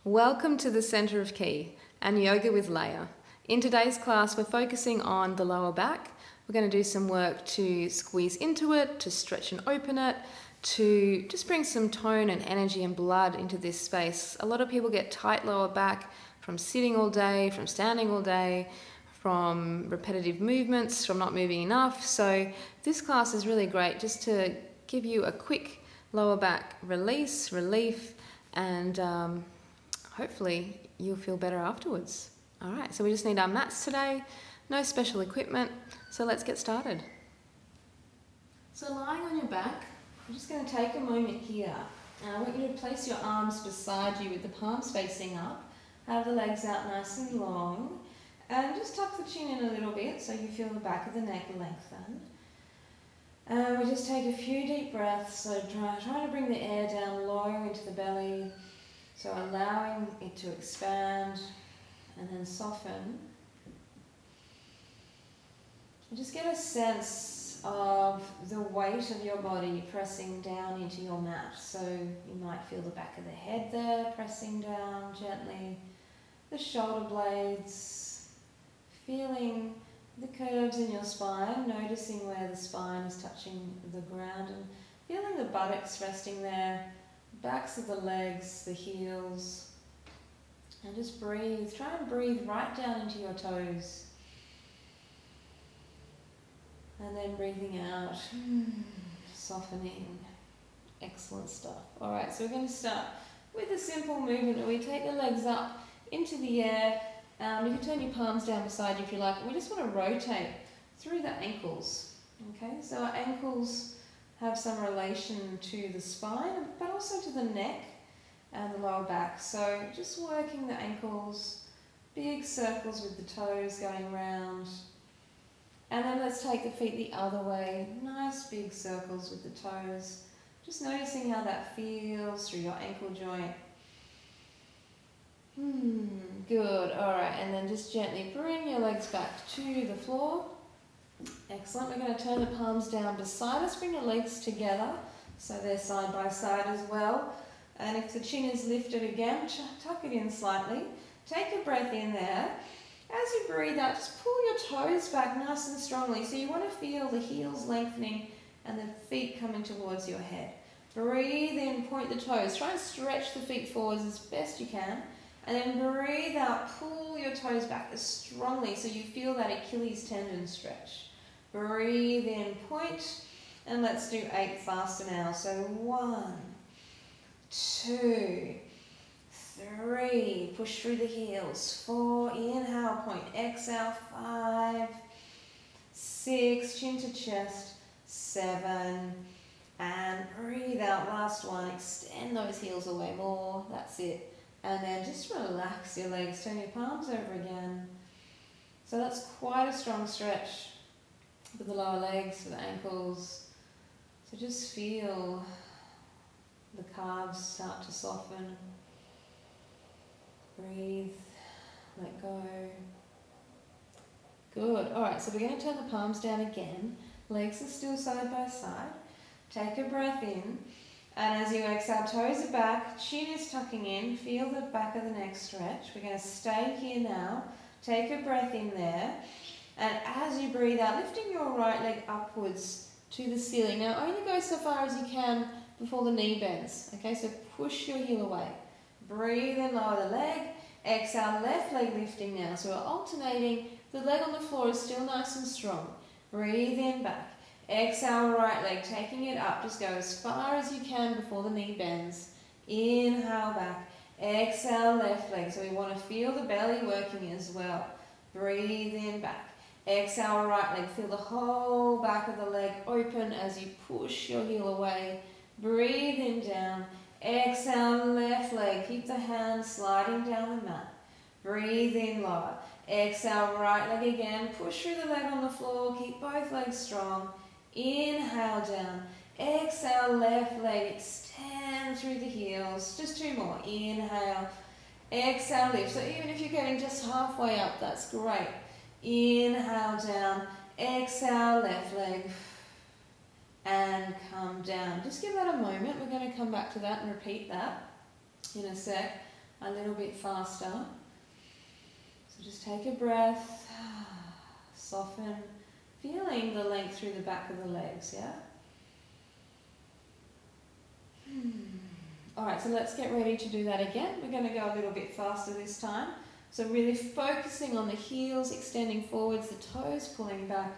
Welcome to the Centre of Ki and Yoga with Leah. In today's class, we're focusing on the lower back. We're going to do some work to squeeze into it, to stretch and open it, to just bring some tone and energy and blood into this space. A lot of people get tight lower back from sitting all day, from standing all day, from repetitive movements, from not moving enough. So this class is really great just to give you a quick lower back relief, and hopefully you'll feel better afterwards. All right, so we just need our mats today, no special equipment, so let's get started. So lying on your back, I'm just going to take a moment here, and I want you to place your arms beside you with the palms facing up, have the legs out nice and long, and just tuck the chin in a little bit so you feel the back of the neck lengthen. And we just take a few deep breaths, so try to bring the air down low into the belly, so allowing it to expand and then soften. And just get a sense of the weight of your body pressing down into your mat. So you might feel the back of the head there pressing down gently, the shoulder blades, feeling the curves in your spine, noticing where the spine is touching the ground and feeling the buttocks resting there, backs of the legs, the heels, and just breathe. Try and breathe right down into your toes. And then breathing out, softening. Excellent stuff. All right, so we're going to start with a simple movement where we take the legs up into the air. You can turn your palms down beside you if you like. We just want to rotate through the ankles. Okay, so our ankles have some relation to the spine, but also to the neck and the lower back. So just working the ankles, big circles with the toes going round. And then let's take the feet the other way. Nice big circles with the toes. Just noticing how that feels through your ankle joint. Good. All right, and then just gently bring your legs back to the floor. Excellent. We're going to turn the palms down beside us. Bring your legs together so they're side by side as well. And if the chin is lifted again, tuck it in slightly. Take a breath in there. As you breathe out, just pull your toes back nice and strongly. So you want to feel the heels lengthening and the feet coming towards your head. Breathe in, point the toes. Try and stretch the feet forwards as best you can. And then breathe out, pull your toes back as strongly so you feel that Achilles tendon stretch. Breathe in, point, and let's do 8 faster now. So 1, 2, 3, push through the heels. 4, inhale, point, exhale, 5, 6, chin to chest, 7, and breathe out, last one, extend those heels away more, that's it. And then just relax your legs, turn your palms over again. So that's quite a strong stretch for the lower legs, for the ankles. So just feel the calves start to soften. Breathe, let go. Good. All right, so we're going to turn the palms down again. Legs are still side by side. Take a breath in. And as you exhale, toes are back, chin is tucking in, feel the back of the neck stretch. We're going to stay here now. Take a breath in there. And as you breathe out, lifting your right leg upwards to the ceiling. Now only go so far as you can before the knee bends. Okay, so push your heel away. Breathe and lower the leg. Exhale, left leg lifting now. So we're alternating. The leg on the floor is still nice and strong. Breathe in back. Exhale, right leg, taking it up. Just go as far as you can before the knee bends. Inhale back. Exhale, left leg. So we want to feel the belly working as well. Breathe in back. Exhale, right leg. Feel the whole back of the leg open as you push your heel away. Breathe in down. Exhale, left leg. Keep the hands sliding down the mat. Breathe in lower. Exhale, right leg again. Push through the leg on the floor. Keep both legs strong. Inhale down. Exhale, left leg. Extend through the heels. Just 2 more. Inhale. Exhale, lift. So even if you're getting just halfway up, that's great. Inhale down. Exhale, left leg. And come down. Just give that a moment. We're going to come back to that and repeat that in a sec. a little bit faster. So just take a breath, soften, feeling the length through the back of the legs, yeah? Alright, so let's get ready to do that again. We're going to go a little bit faster this time. So really focusing on the heels, extending forwards, the toes pulling back,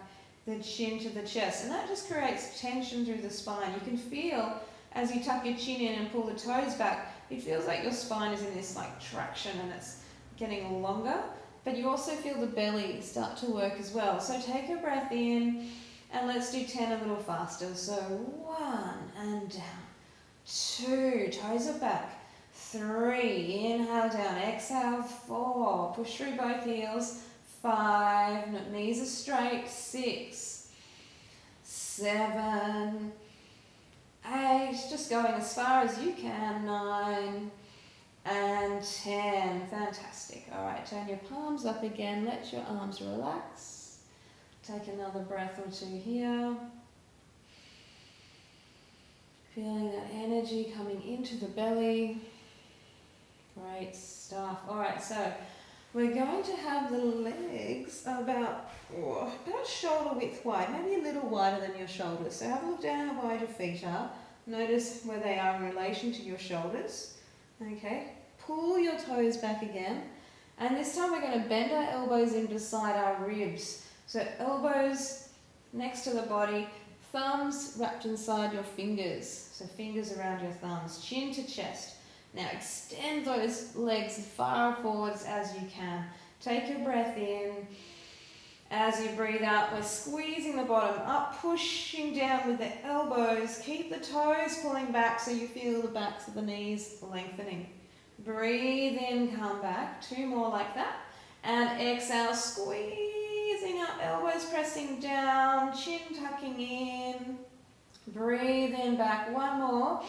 the chin to the chest. And that just creates tension through the spine. You can feel as you tuck your chin in and pull the toes back, it feels like your spine is in this like traction and it's getting longer. But you also feel the belly start to work as well. So take a breath in and let's do 10 a little faster. So 1 and down. 2, toes are back. 3, inhale down, exhale, 4, push through both heels. 5, knees are straight. 6, 7, 8, just going as far as you can. 9 and 10, fantastic. All right, turn your palms up again, let your arms relax. Take another breath or two here. Feeling that energy coming into the belly. Great stuff. All right, so we're going to have the legs about shoulder width wide, maybe a little wider than your shoulders. So have a look down how wide your feet are. Notice where they are in relation to your shoulders. Okay, pull your toes back again. And this time we're going to bend our elbows in beside our ribs. So elbows next to the body, thumbs wrapped inside your fingers. So fingers around your thumbs, chin to chest. Now extend those legs as far forwards as you can. Take a breath in. As you breathe out, we're squeezing the bottom up, pushing down with the elbows. Keep the toes pulling back so you feel the backs of the knees lengthening. Breathe in, come back. 2 more like that. And exhale, squeezing up, elbows pressing down, chin tucking in. Breathe in, back. 1 more.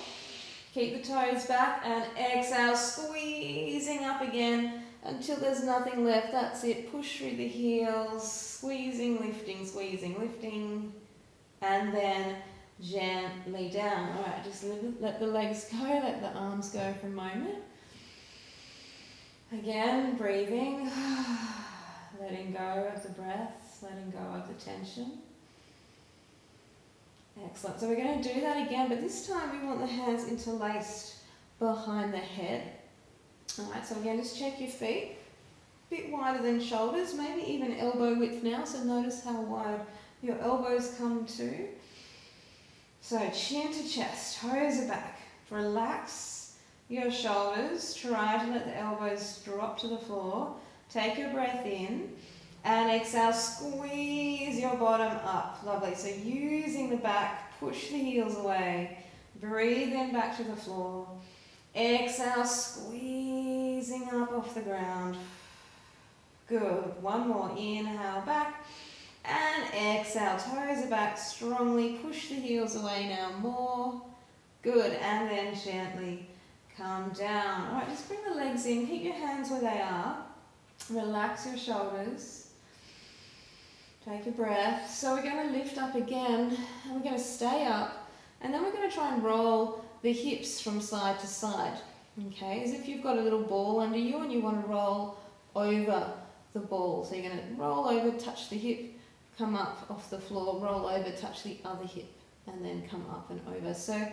Keep the toes back and exhale, squeezing up again until there's nothing left. That's it. Push through the heels, squeezing, lifting, and then gently down. All right, just let the legs go, let the arms go for a moment. Again, breathing, letting go of the breath, letting go of the tension. Excellent. So we're going to do that again, but this time we want the hands interlaced behind the head. All right, so again, just check your feet. A bit wider than shoulders, maybe even elbow width now. So notice how wide your elbows come to. So chin to chest, toes are back. Relax your shoulders. Try to let the elbows drop to the floor. Take a breath in. And exhale, squeeze your bottom up. Lovely. So using the back, push the heels away. Breathe in back to the floor. Exhale, squeezing up off the ground. Good. 1 more. Inhale back. And exhale. Toes are back strongly. Push the heels away now. More. Good. And then gently come down. All right, just bring the legs in. Keep your hands where they are. Relax your shoulders. Take a breath. So we're going to lift up again, and we're going to stay up, and then we're going to try and roll the hips from side to side. Okay, as if you've got a little ball under you and you want to roll over the ball. So you're going to roll over, touch the hip, come up off the floor, roll over, touch the other hip, and then come up and over. So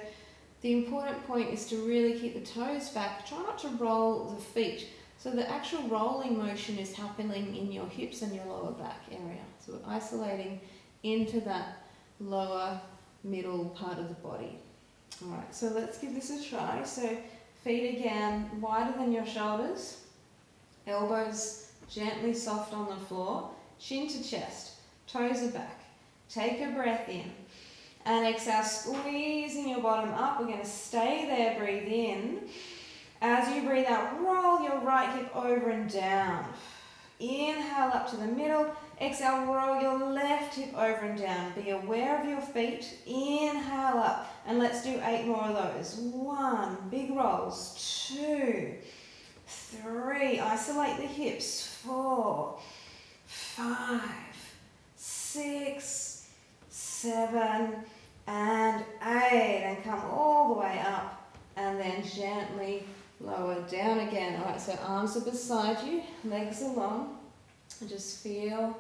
the important point is to really keep the toes back. Try not to roll the feet. So the actual rolling motion is happening in your hips and your lower back area. So we're isolating into that lower middle part of the body. All right, so let's give this a try. So feet again, wider than your shoulders. Elbows gently soft on the floor. Chin to chest. Toes are back. Take a breath in. And exhale, squeezing your bottom up. We're going to stay there, breathe in. As you breathe out, roll your right hip over and down. Inhale up to the middle. Exhale, roll your left hip over and down. Be aware of your feet. Inhale up. And let's do 8 more of those. 1, big rolls. 2, 3, isolate the hips. 4, 5, 6, 7, and 8. And come all the way up. And then gently lower, down again. All right, so arms are beside you, legs are long. And just feel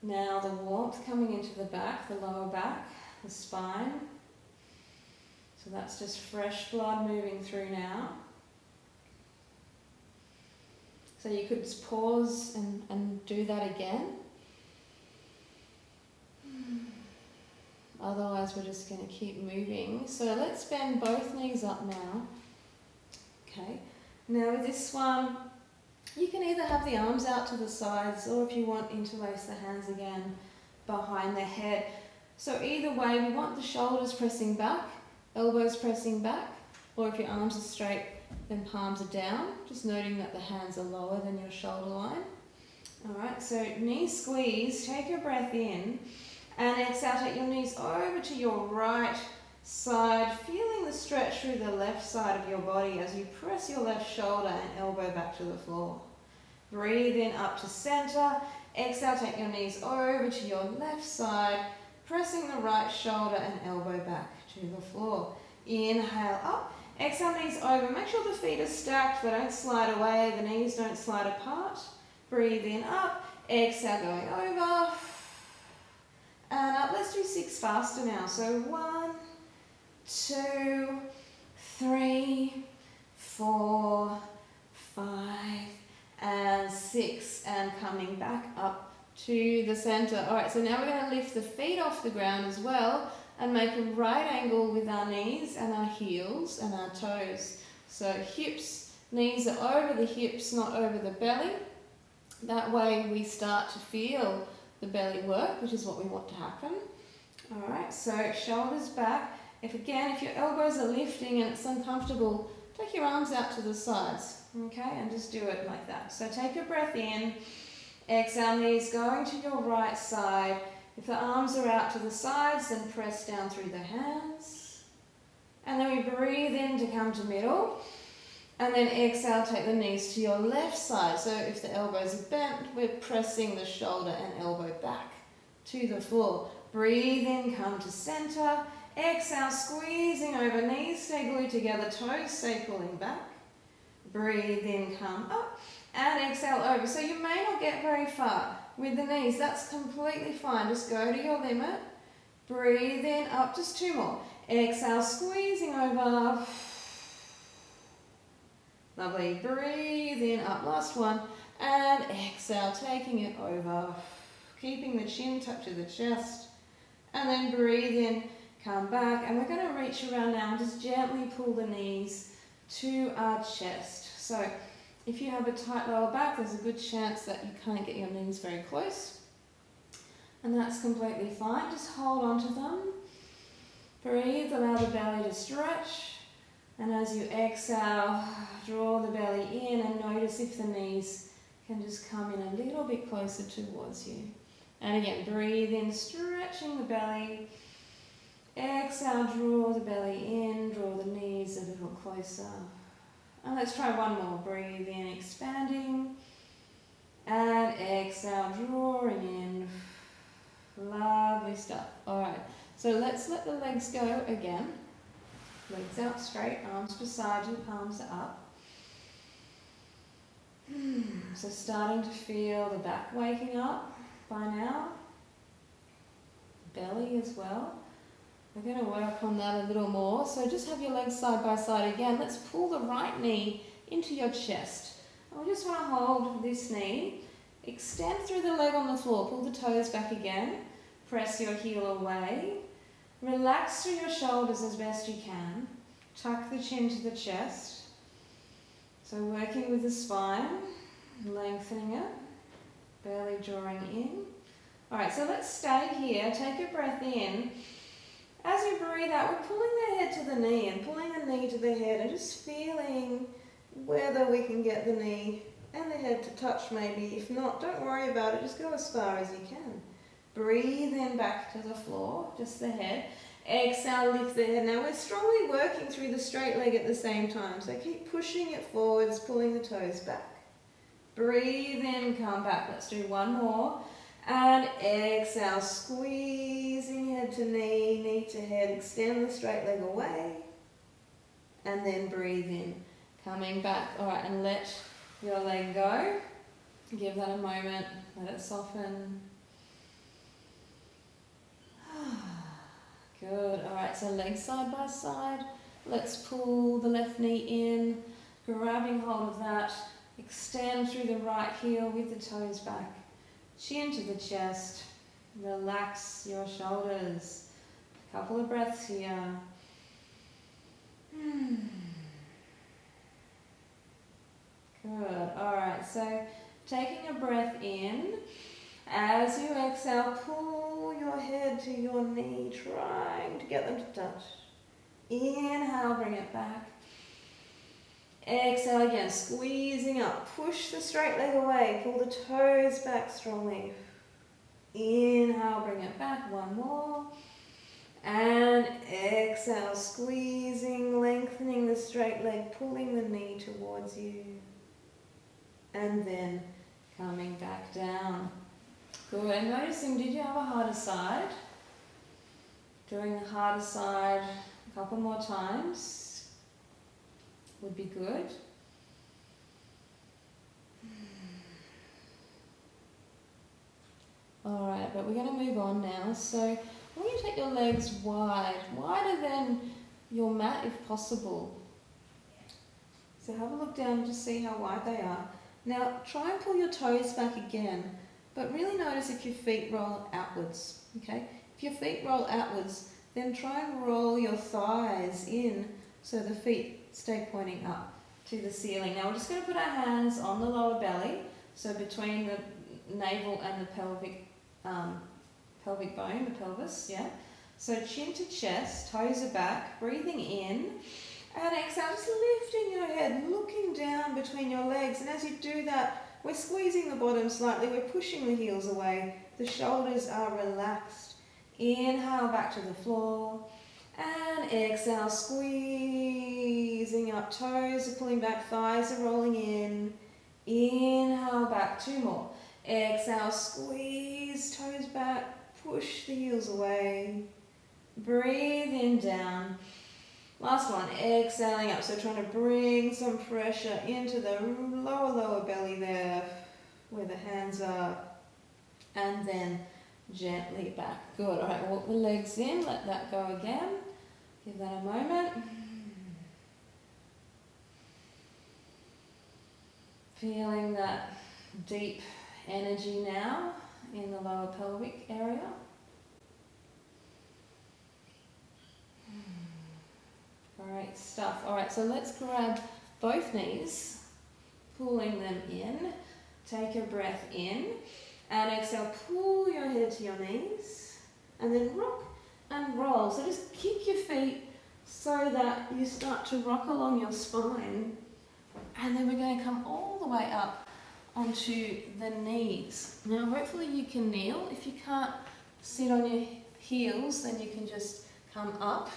now the warmth coming into the back, the lower back, the spine. So that's just fresh blood moving through now. So you could just pause and do that again. Otherwise we're just going to keep moving. So let's bend both knees up now. Okay. Now with this one, you can either have the arms out to the sides, or if you want, interlace the hands again behind the head. So either way, we want the shoulders pressing back, elbows pressing back, or if your arms are straight, then palms are down, just noting that the hands are lower than your shoulder line. Alright, so knee squeeze, take a breath in, and exhale, take your knees over to your right side, feeling the stretch through the left side of your body as you press your left shoulder and elbow back to the floor. Breathe in up to center, exhale, take your knees over to your left side, pressing the right shoulder and elbow back to the floor. Inhale up, exhale, knees over, make sure the feet are stacked, they don't slide away, the knees don't slide apart. Breathe in up, exhale, going over, and up. Let's do 6 faster now. So 1, 2, 3, 4, 5, and 6, and coming back up to the center. All right, so now we're going to lift the feet off the ground as well and make a right angle with our knees and our heels and our toes. So hips, knees are over the hips, not over the belly. That way we start to feel the belly work, which is what we want to happen. All right, so shoulders back. If your elbows are lifting and it's uncomfortable, take your arms out to the sides, okay, and just do it like that. So take a breath in, exhale, knees going to your right side. If the arms are out to the sides, then press down through the hands. And then we breathe in to come to middle. And then exhale, take the knees to your left side. So if the elbows are bent, we're pressing the shoulder and elbow back to the floor. Breathe in, come to center. Exhale, squeezing over, knees stay glued together, toes stay pulling back. Breathe in, come up, and exhale over. So you may not get very far with the knees, that's completely fine. Just go to your limit. Breathe in, up, just 2 more. Exhale, squeezing over. Lovely. Breathe in, up, last one. And exhale, taking it over. Keeping the chin tucked to the chest. And then breathe in, come back. And we're going to reach around now and just gently pull the knees to our chest. So if you have a tight lower back, there's a good chance that you can't get your knees very close. And that's completely fine. Just hold on to them. Breathe, allow the belly to stretch. And as you exhale, draw the belly in and notice if the knees can just come in a little bit closer towards you. And again, breathe in, stretching the belly. Exhale, draw the belly in, draw the knees a little closer. And let's try one more. Breathe in, expanding. And exhale, drawing in. Lovely stuff. All right, so let's let the legs go again. Legs out straight, arms beside you, palms are up. So starting to feel the back waking up by now. Belly as well. We're going to work on that a little more. So just have your legs side by side again. Let's pull the right knee into your chest. And we just want to hold this knee. Extend through the leg on the floor. Pull the toes back again. Press your heel away. Relax through your shoulders as best you can. Tuck the chin to the chest. So working with the spine, lengthening it, belly drawing in. Alright, so let's stay here. Take a breath in. As you breathe out, we're pulling the head to the knee and pulling the knee to the head and just feeling whether we can get the knee and the head to touch maybe. If not, don't worry about it. Just go as far as you can. Breathe in back to the floor, just the head. Exhale, lift the head. Now we're strongly working through the straight leg at the same time. So keep pushing it forwards, pulling the toes back. Breathe in, come back. Let's do one more. And exhale, squeezing head to knee, knee to head. Extend the straight leg away. And then breathe in. Coming back. Alright, and let your leg go. Give that a moment. Let it soften. Good. Alright, so legs side by side. Let's pull the left knee in, grabbing hold of that. Extend through the right heel with the toes back. Chin to the chest. Relax your shoulders. A couple of breaths here. Good. Alright, so taking a breath in. As you exhale, pull your head to your knee, trying to get them to touch. Inhale, bring it back. Exhale again, squeezing up. Push the straight leg away. Pull the toes back strongly. Inhale, bring it back. One more. And exhale, squeezing, lengthening the straight leg, pulling the knee towards you. And then coming back down. Good. And noticing, did you have a harder side? Doing the harder side a couple more times would be good. Alright, but we're going to move on now. So I want you to take your legs wide, wider than your mat if possible. So have a look down to see how wide they are. Now try and pull your toes back again, but really notice if your feet roll outwards, okay? If your feet roll outwards, then try and roll your thighs in so the feet stay pointing up to the ceiling. Now we're just going to put our hands on the lower belly, so between the navel and the pelvic bone, the pelvis, yeah? So chin to chest, toes are back, breathing in, and exhale, just lifting your head, looking down between your legs, and as you do that, we're squeezing the bottom slightly, we're pushing the heels away, the shoulders are relaxed. Inhale back to the floor, and exhale, squeezing up, toes are pulling back, thighs are rolling in. Inhale back, two more. Exhale, squeeze, toes back, push the heels away. Breathe in, down. Last one, exhaling up, so trying to bring some pressure into the lower belly there, where the hands are, and then gently back. Good. All right, walk the legs in, let that go again. Give that a moment. Feeling that deep energy now in the lower pelvic area. Great stuff. All right, so let's grab both knees, pulling them in. Take a breath in, and exhale, pull your head to your knees, and then rock and roll. So just kick your feet so that you start to rock along your spine, and then we're going to come all the way up onto the knees. Now hopefully you can kneel. If you can't sit on your heels, then you can just come up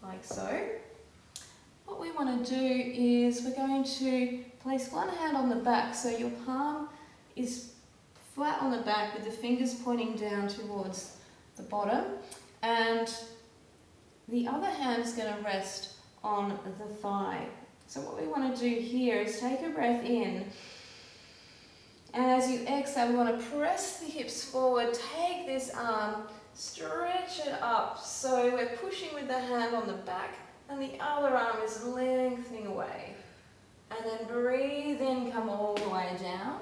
like so. What we want to do is we're going to place one hand on the back, so your palm is flat on the back with the fingers pointing down towards the bottom, and the other hand is going to rest on the thigh. So what we want to do here is take a breath in, and as you exhale, we want to press the hips forward, take this arm, stretch it up, so we're pushing with the hand on the back, and the other arm is lengthening away. And then breathe in, come all the way down.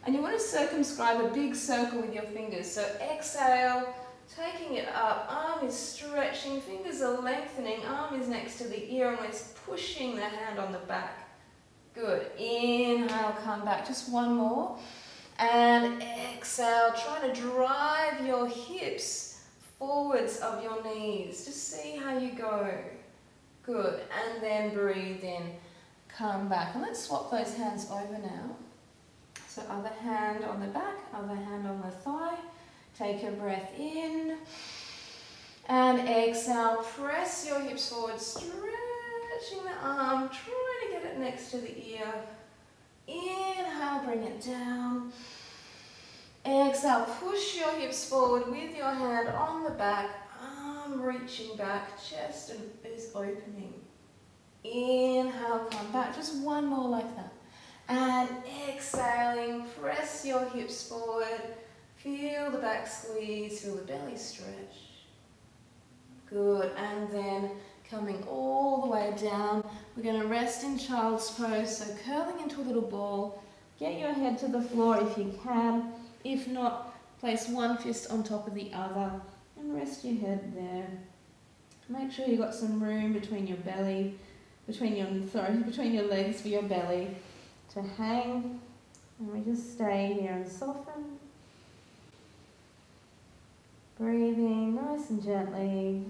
And you want to circumscribe a big circle with your fingers. So exhale, taking it up, arm is stretching, fingers are lengthening, arm is next to the ear, and we're pushing the hand on the back. Good. Inhale, come back. Just one more. And exhale, try to drive your hips forwards of your knees. Just see how you go. Good. And then breathe in. Come back. And let's swap those hands over now. So other hand on the back, other hand on the thigh. Take a breath in. And exhale. Press your hips forward. Stretching the arm. Try to get it next to the ear. Inhale, bring it down. Exhale, push your hips forward with your hand on the back, arm reaching back, chest is opening. Inhale, come back. Just one more like that. And exhaling, press your hips forward. Feel the back squeeze, feel the belly stretch. Good, and then coming all the way down, we're going to rest in child's pose, so curling into a little ball. Get your head to the floor if you can. If not, place one fist on top of the other and rest your head there. Make sure you've got some room between your belly, between your legs for your belly to hang. And we just stay here and soften. Breathing nice and gently.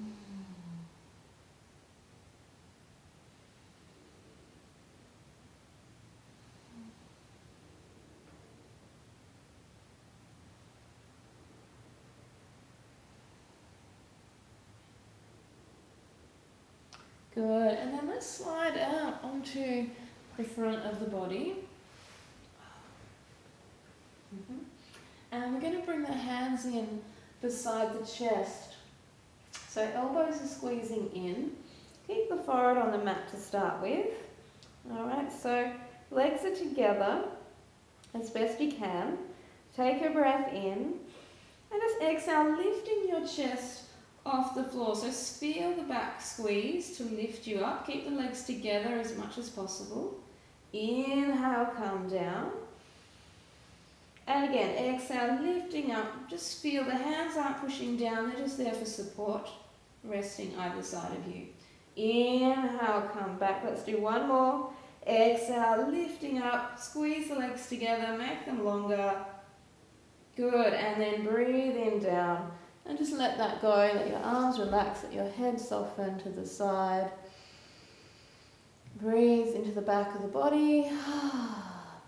Good, and then let's slide out onto the front of the body. And we're going to bring the hands in beside the chest. So elbows are squeezing in. Keep the forehead on the mat to start with. Alright, so legs are together as best you can. Take a breath in and just exhale, lifting your chest off the floor. So feel the back squeeze to lift you up. Keep the legs together as much as possible. Inhale, come down. And again, exhale, lifting up. Just feel the hands aren't pushing down, they're just there for support, resting either side of you. Inhale, come back. Let's do one more. Exhale, lifting up. Squeeze the legs together, make them longer. Good, and then breathe in down. And just let that go, let your arms relax, let your head soften to the side. Breathe into the back of the body.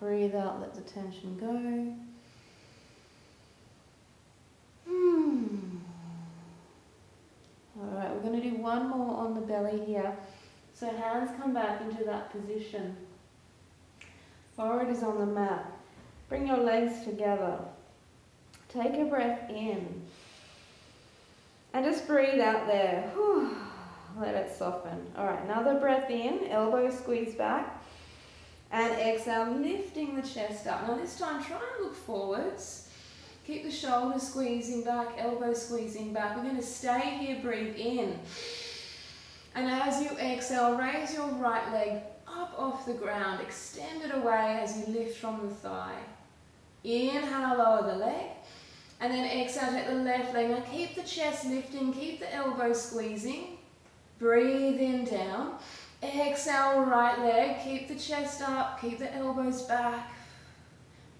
Breathe out, let the tension go. Alright, we're going to do one more on the belly here. So hands come back into that position. Forehead is on the mat. Bring your legs together. Take a breath in. And just breathe out there. Let it soften. Alright, another breath in, elbows squeeze back. And exhale, lifting the chest up. Now this time, try and look forwards. Keep the shoulders squeezing back, elbows squeezing back. We're going to stay here, breathe in. And as you exhale, raise your right leg up off the ground. Extend it away as you lift from the thigh. Inhale, lower the leg. And then exhale, take the left leg. Now keep the chest lifting, keep the elbows squeezing. Breathe in, down. Exhale, right leg. Keep the chest up, keep the elbows back.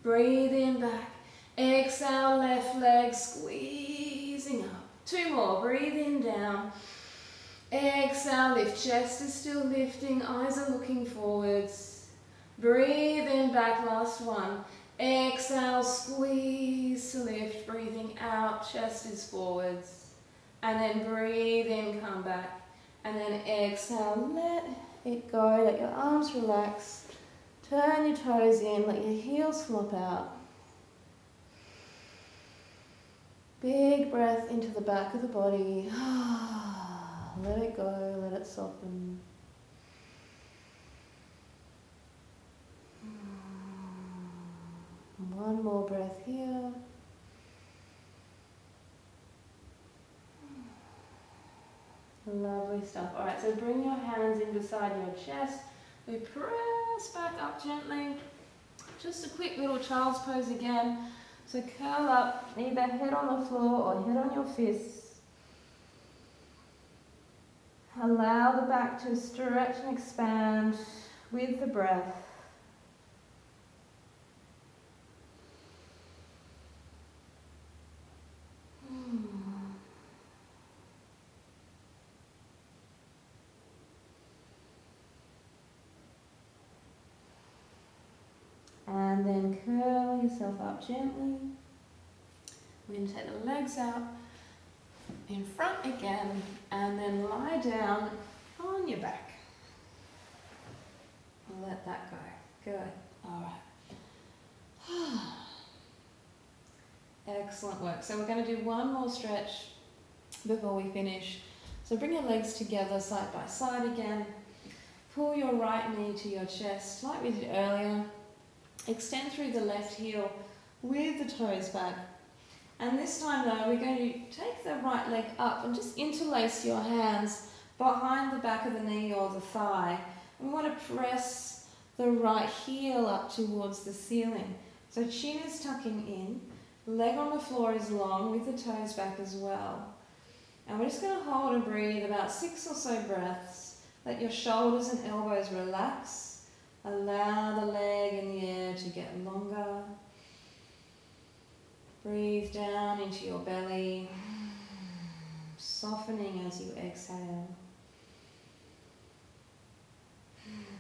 Breathe in, back. Exhale, left leg, squeezing up. Two more, breathe in, down. Exhale, lift, chest is still lifting, eyes are looking forwards. Breathe in, back, last one. Exhale, squeeze to lift, breathing out, chest is forwards. And then breathe in, come back. And then exhale, let it go, let your arms relax. Turn your toes in, let your heels flop out. Big breath into the back of the body. Let it go, let it soften. One more breath here. Lovely stuff. Alright, so bring your hands in beside your chest. We press back up gently. Just a quick little child's pose again. So curl up, either head on the floor or head on your fists. Allow the back to stretch and expand with the breath. And then curl yourself up gently. We're going to take the legs out in front again and then lie down on your back. Let that go. Good. Alright. Excellent work. So we're going to do one more stretch before we finish. So bring your legs together side by side again. Pull your right knee to your chest like we did earlier. Extend through the left heel with the toes back. And this time though, we're going to take the right leg up and just interlace your hands behind the back of the knee or the thigh. And we want to press the right heel up towards the ceiling. So chin is tucking in, leg on the floor is long with the toes back as well. And we're just going to hold and breathe about 6 or so breaths. Let your shoulders and elbows relax. Allow the leg in the air to get longer. Breathe down into your belly, softening as you exhale.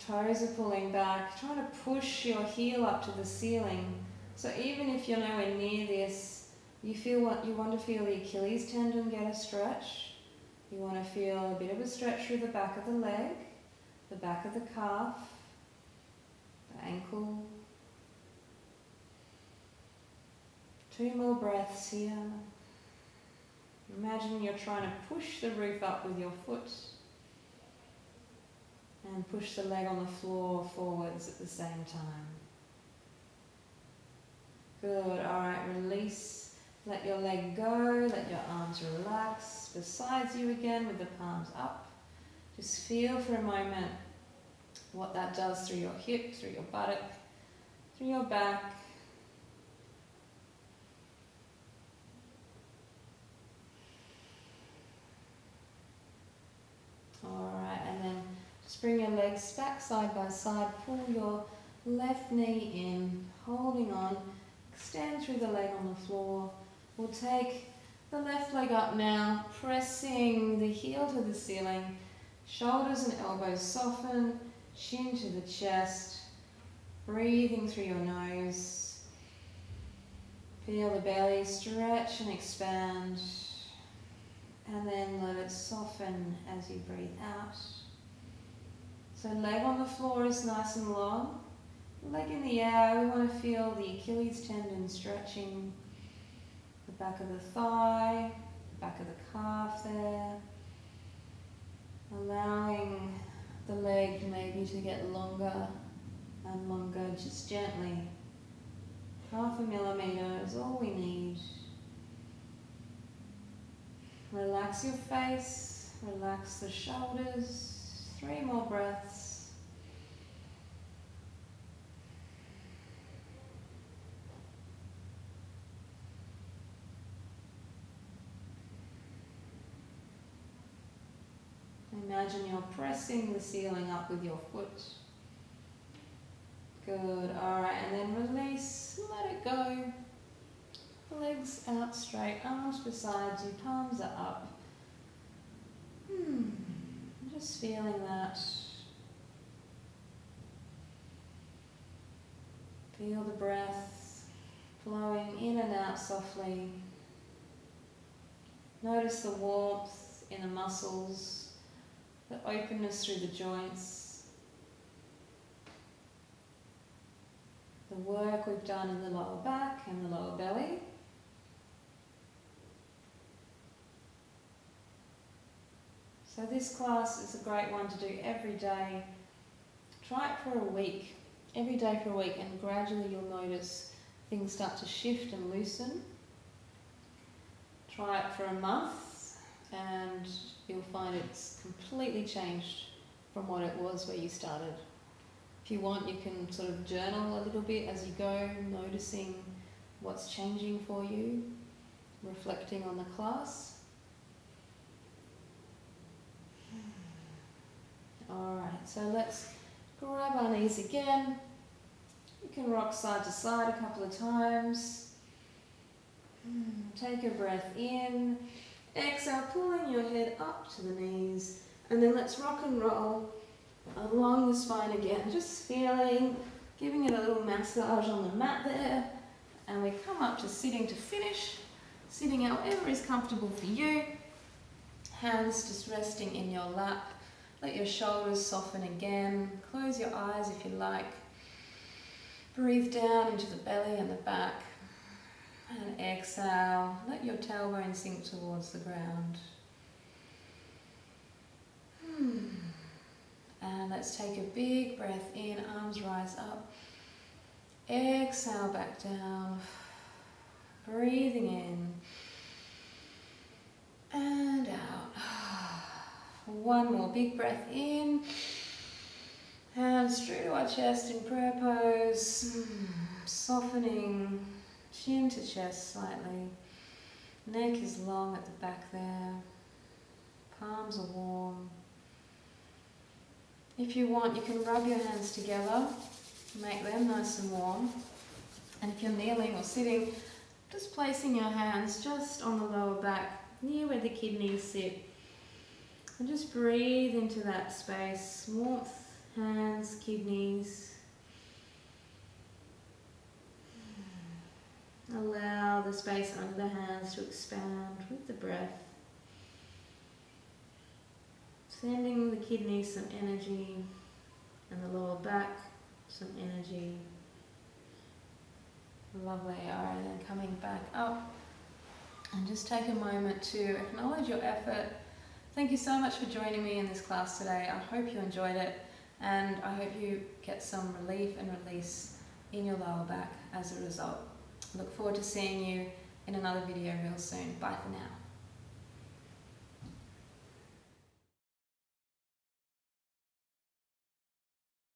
Toes are pulling back. Try to push your heel up to the ceiling. So even if you're nowhere near this, you want to feel the Achilles tendon get a stretch. You want to feel a bit of a stretch through the back of the leg, the back of the calf, the ankle. 2 more breaths here. Imagine you're trying to push the roof up with your foot and push the leg on the floor forwards at the same time. Good. Alright, release. Let your leg go, let your arms relax beside you again with the palms up. Just feel for a moment what that does through your hip, through your buttock, through your back. Alright, and then just bring your legs back side by side, pull your left knee in, holding on, extend through the leg on the floor. We'll take the left leg up now, pressing the heel to the ceiling, shoulders and elbows soften, chin to the chest, breathing through your nose. Feel the belly stretch and expand, and then let it soften as you breathe out. So leg on the floor is nice and long, leg in the air. We want to feel the Achilles tendon stretching. The back of the thigh, the back of the calf there. Allowing the leg maybe to get longer and longer, just gently. 0.5 millimeter is all we need. Relax your face, relax the shoulders. 3 more breaths. Imagine you're pressing the ceiling up with your foot. Good, alright, and then release, let it go. Legs out straight, arms beside you, palms are up. Just feeling that. Feel the breath flowing in and out softly. Notice the warmth in the muscles. The openness through the joints, the work we've done in the lower back and the lower belly. So this class is a great one to do every day. Try it for a week, every day for a week, and gradually you'll notice things start to shift and loosen. Try it for a month and you'll find it's completely changed from what it was where you started. If you want, you can sort of journal a little bit as you go, noticing what's changing for you, reflecting on the class. Alright, so let's grab our knees again. You can rock side to side a couple of times. Take a breath in. Exhale, pulling your head up to the knees, and then let's rock and roll along the spine again, just feeling, giving it a little massage on the mat there, and we come up to sitting to finish, sitting however is comfortable for you, hands just resting in your lap, let your shoulders soften again, close your eyes if you like, breathe down into the belly and the back. And exhale, let your tailbone sink towards the ground. And let's take a big breath in, arms rise up. Exhale back down. Breathing in and out. One more big breath in. Hands through to our chest in prayer pose. Softening chin to chest slightly. Neck is long at the back there. Palms are warm. If you want, you can rub your hands together, make them nice and warm. And if you're kneeling or sitting, just placing your hands just on the lower back, near where the kidneys sit. And just breathe into that space, warmth, hands, kidneys. Allow the space under the hands to expand with the breath. Sending the kidneys some energy and the lower back some energy. Lovely. Alright, and then coming back up. And just take a moment to acknowledge your effort. Thank you so much for joining me in this class today. I hope you enjoyed it, and I hope you get some relief and release in your lower back as a result. I look forward to seeing you in another video real soon. Bye for now.